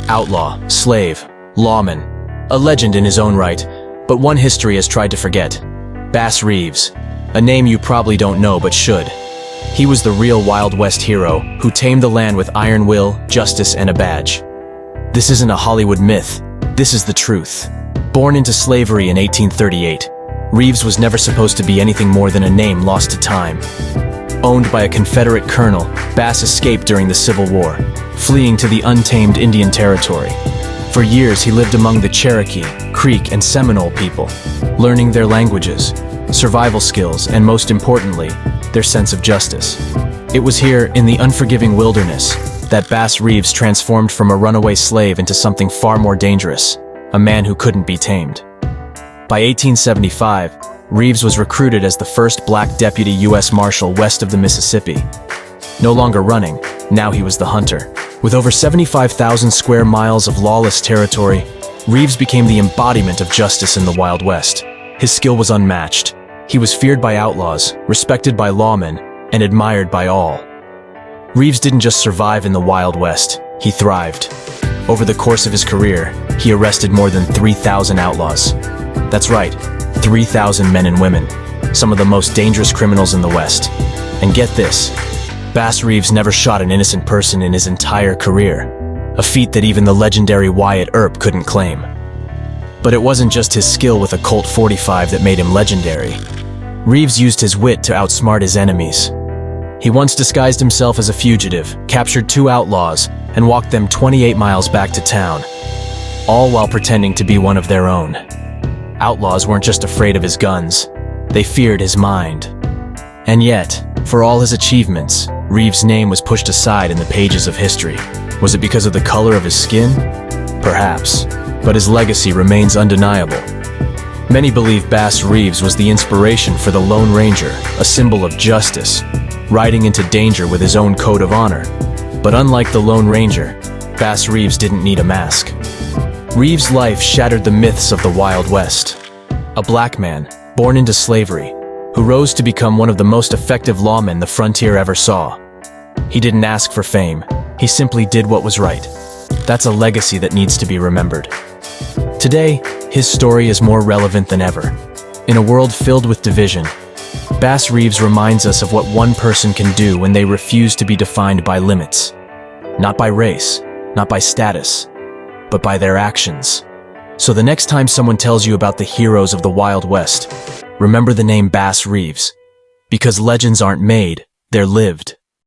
Outlaw, slave, lawman. A legend in his own right, but one history has tried to forget. Bass Reeves. A name you probably don't know but should. He was the real Wild West hero who tamed the land with iron will, justice, and a badge. This isn't a Hollywood myth. This is the truth. Born into slavery in 1838, Reeves was never supposed to be anything more than a name lost to time. Owned by a Confederate colonel, Bass escaped during the Civil War, fleeing to the untamed Indian Territory. For years, he lived among the Cherokee, Creek, and Seminole people, learning their languages, survival skills, and most importantly, their sense of justice. It was here, in the unforgiving wilderness, that Bass Reeves transformed from a runaway slave into something far more dangerous, a man who couldn't be tamed. By 1875, Reeves was recruited as the first black deputy U.S. Marshal west of the Mississippi. No longer running, now he was the hunter. With over 75,000 square miles of lawless territory, Reeves became the embodiment of justice in the Wild West. His skill was unmatched. He was feared by outlaws, respected by lawmen, and admired by all. Reeves didn't just survive in the Wild West, he thrived. Over the course of his career, he arrested more than 3,000 outlaws. That's right, 3,000 men and women, some of the most dangerous criminals in the West. And get this, Bass Reeves never shot an innocent person in his entire career, a feat that even the legendary Wyatt Earp couldn't claim. But it wasn't just his skill with a Colt .45 that made him legendary. Reeves used his wit to outsmart his enemies. He once disguised himself as a fugitive, captured 2 outlaws, and walked them 28 miles back to town, all while pretending to be one of their own. Outlaws weren't just afraid of his guns, they feared his mind. And yet, for all his achievements, Reeves' name was pushed aside in the pages of history. Was it because of the color of his skin? Perhaps, but his legacy remains undeniable. Many believe Bass Reeves was the inspiration for the Lone Ranger, a symbol of justice, riding into danger with his own code of honor. But unlike the Lone Ranger, Bass Reeves didn't need a mask. Reeves' life shattered the myths of the Wild West. A black man, born into slavery, who rose to become one of the most effective lawmen the frontier ever saw. He didn't ask for fame, he simply did what was right. That's a legacy that needs to be remembered. Today, his story is more relevant than ever. In a world filled with division, Bass Reeves reminds us of what one person can do when they refuse to be defined by limits. Not by race, not by status, but by their actions. So the next time someone tells you about the heroes of the Wild West, remember the name Bass Reeves. Because legends aren't made, they're lived.